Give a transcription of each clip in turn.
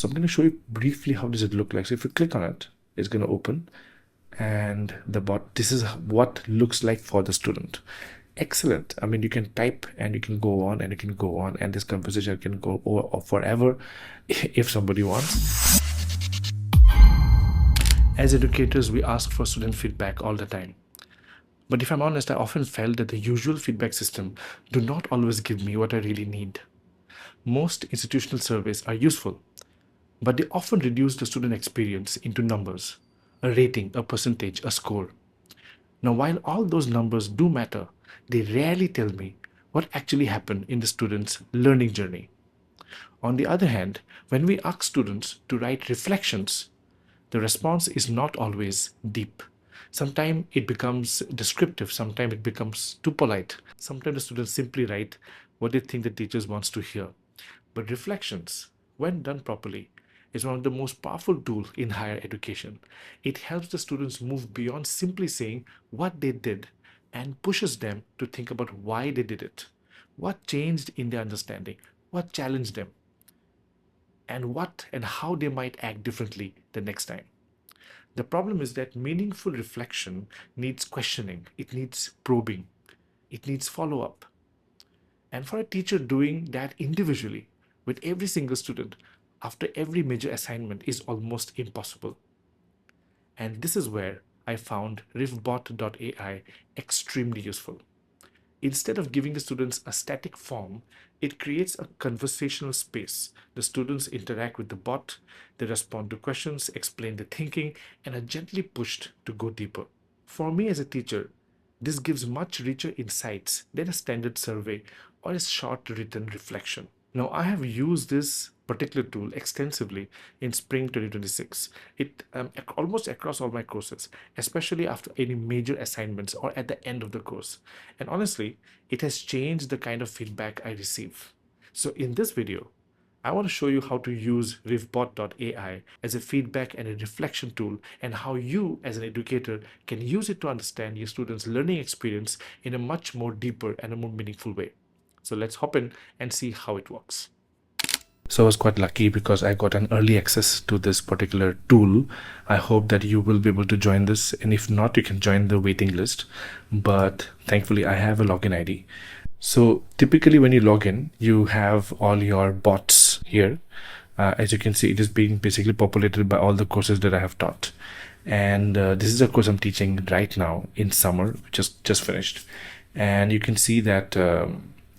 So I'm going to show you briefly how does it look like. So if you click on it, it's going to open, and the bot, this is what looks like for the student. Excellent. I mean, you can type and you can go on and you can go on, and this conversation can go or forever if somebody wants. As educators, we ask for student feedback all the time. But if I'm honest, I often felt that the usual feedback system do not always give me what I really need. Most institutional surveys are useful, but they often reduce the student experience into numbers, a rating, a percentage, a score. Now, while all those numbers do matter, they rarely tell me what actually happened in the student's learning journey. On the other hand, when we ask students to write reflections, the response is not always deep. Sometimes it becomes descriptive, sometimes it becomes too polite. Sometimes the students simply write what they think the teachers wants to hear. But reflections, when done properly, is one of the most powerful tools in higher education. It helps the students move beyond simply saying what they did and pushes them to think about why they did it, what changed in their understanding, what challenged them, and what and how they might act differently the next time. The problem is that meaningful reflection needs questioning, it needs probing, it needs follow-up. And for a teacher, doing that individually with every single student after every major assignment is almost impossible. And this is where I found Riffbot.ai extremely useful. Instead of giving the students a static form, it creates a conversational space. The students interact with the bot, they respond to questions, explain the thinking, and are gently pushed to go deeper. For me as a teacher, this gives much richer insights than a standard survey or a short written reflection. Now, I have used this particular tool extensively in spring 2026. It almost across all my courses, especially after any major assignments or at the end of the course. And honestly, it has changed the kind of feedback I receive. So in this video, I want to show you how to use Riffbot.ai as a feedback and a reflection tool, and how you as an educator can use it to understand your students' learning experience in a much more deeper and a more meaningful way. So let's hop in and see how it works. So I was quite lucky because I got an early access to this particular tool. I hope that you will be able to join this, and if not, you can join the waiting list. But thankfully, I have a login ID. So typically when you log in, you have all your bots here. As you can see, it is being basically populated by all the courses that I have taught. And this is a course I'm teaching right now in summer, which is just finished. And you can see that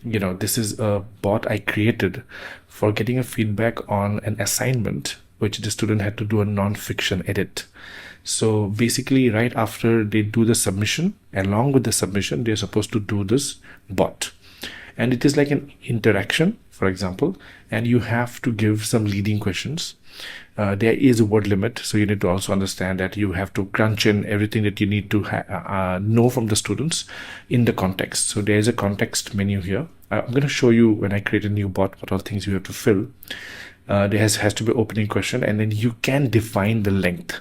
this is a bot I created for getting a feedback on an assignment which the student had to do a non-fiction edit. So basically, right after they do the submission, along with the submission, they're supposed to do this bot. And it is like an interaction, for example, and you have to give some leading questions. There is a word limit, so you need to also understand that you have to crunch in everything that you need to know from the students in the context. So there is a context menu here. I'm going to show you when I create a new bot what all things you have to fill. There has to be opening question, and then you can define the length.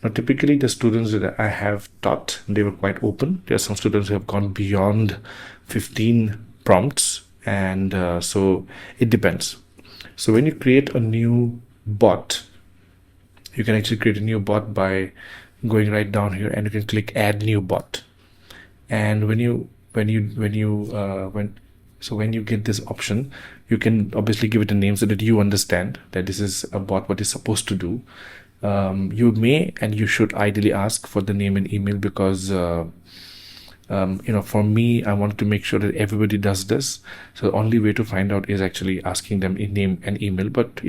Now, typically the students that I have taught, they were quite open. There are some students who have gone beyond 15 prompts, and so it depends. So when you create a new bot, you can actually create a new bot by going right down here, and you can click add new bot. And when you get this option, you can obviously give it a name so that you understand that this is a bot, what it's supposed to do. You may and you should ideally ask for the name and email, because for me, I wanted to make sure that everybody does this. So the only way to find out is actually asking them a name and email. But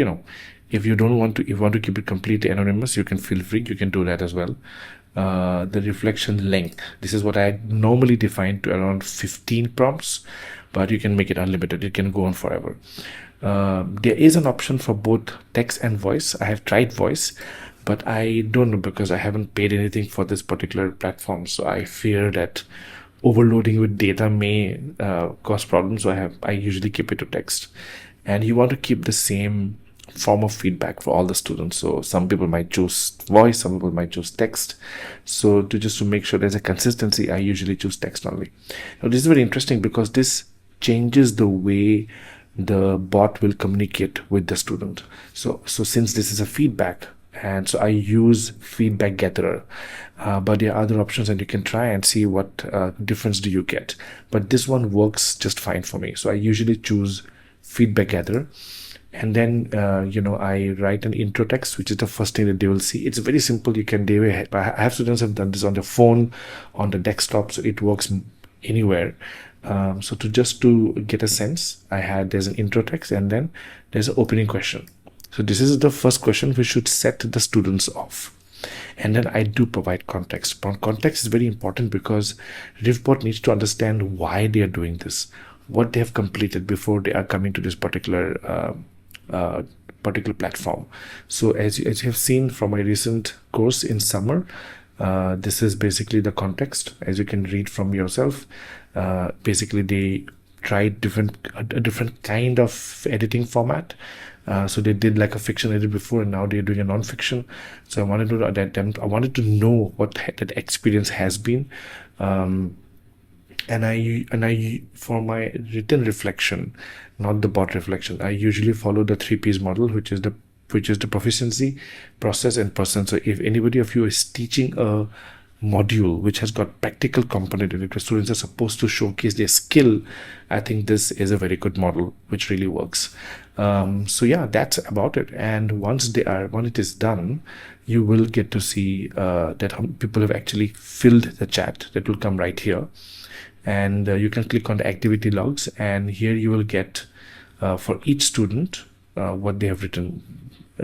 if you want to keep it completely anonymous, you can feel free, you can do that as well. The reflection length, this is what I normally define to around 15 prompts, but you can make it unlimited, it can go on forever. There is an option for both text and voice. I have tried voice, but I don't know, because I haven't paid anything for this particular platform. So I fear that overloading with data may cause problems. So I usually keep it to text. And you want to keep the same form of feedback for all the students. So some people might choose voice, some people might choose text. So to make sure there's a consistency, I usually choose text only. Now this is very interesting because this changes the way the bot will communicate with the student. So since this is a feedback, and so I use feedback gatherer, but there are other options and you can try and see what difference do you get. But this one works just fine for me. So I usually choose feedback gatherer, and then I write an intro text, which is the first thing that they will see. It's very simple. You can I have students have done this on their phone, on the desktop, so it works anywhere. So to get a sense, there's an intro text, and then there's an opening question. So this is the first question which should set the students off. And then I do provide context. Context is very important because Riffbot needs to understand why they are doing this, what they have completed before they are coming to this particular platform. So as you have seen from my recent course in summer, this is basically the context, as you can read from yourself. Basically, they tried a different kind of editing format. So they did like a fiction edit before, and now they're doing a non-fiction. So I wanted to know what that experience has been. And I for my written reflection, not the bot reflection, I usually follow the 3Ps model, which is the proficiency, process, and person. So if anybody of you is teaching a module which has got practical component in it, where students are supposed to showcase their skill, I think this is a very good model which really works. So yeah, that's about it. And once it is done, you will get to see that how people have actually filled the chat. That will come right here, and you can click on the activity logs, and here you will get for each student what they have written,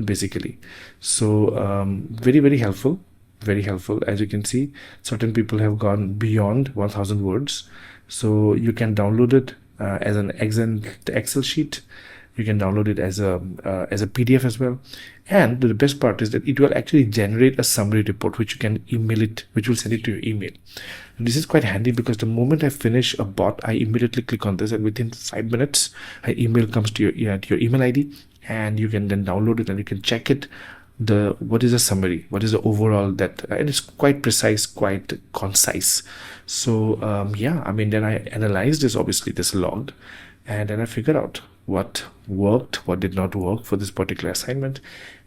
basically. So very, very helpful. Very helpful. As you can see, certain people have gone beyond 1000 words. So you can download it as an Excel sheet. You can download it as a PDF as well. And the best part is that it will actually generate a summary report, which you can email it, which will send it to your email. And this is quite handy because the moment I finish a bot, I immediately click on this, and within 5 minutes, an email comes to your email ID, and you can then download it and you can check it. What is the summary, what is the overall, and it's quite precise, quite concise. So then I analyzed this logged, and then I figured out what worked, what did not work for this particular assignment.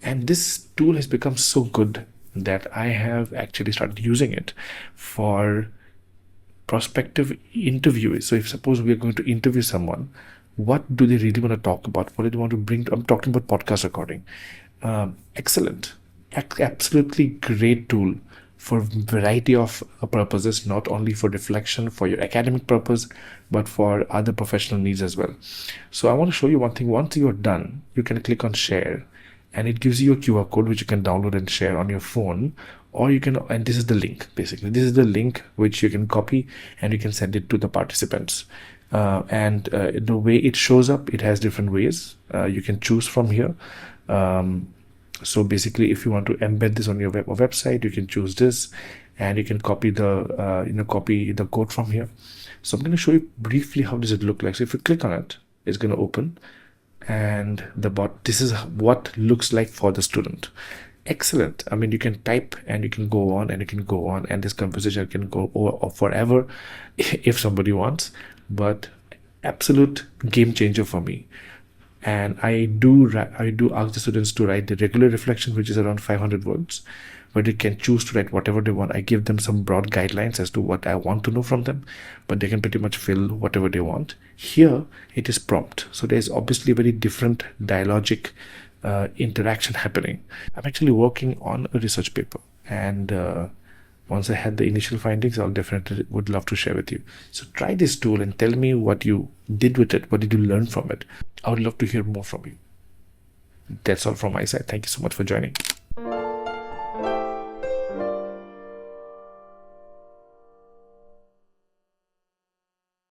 And this tool has become so good that I have actually started using it for prospective interviewees. So if suppose we are going to interview someone, what do they really want to talk about? What do they want to bring? I'm talking about podcast recording. Excellent, absolutely great tool for variety of purposes, not only for reflection for your academic purpose, but for other professional needs as well. So I want to show you one thing. Once you're done, you can click on share, and it gives you a QR code which you can download and share on your phone, or you can, and this is the link, basically this is the link which you can copy and you can send it to the participants. The way it shows up, it has different ways. You can choose from here. So basically, if you want to embed this on your website, you can choose this, and you can copy the code from here. So I'm going to show you briefly how does it look like. So if you click on it, it's going to open, and the bot, this is what looks like for the student. Excellent. I mean, you can type and you can go on and you can go on, and this conversation can go over forever if somebody wants, but absolute game changer for me. And I do ask the students to write the regular reflection, which is around 500 words, but they can choose to write whatever they want. I give them some broad guidelines as to what I want to know from them, but they can pretty much fill whatever they want. Here it is prompt, so there's obviously a very different dialogic interaction happening. I'm actually working on a research paper, and once I had the initial findings, I'll definitely would love to share with you. So try this tool and tell me what you did with it. What did you learn from it? I would love to hear more from you. That's all from my side. Thank you so much for joining.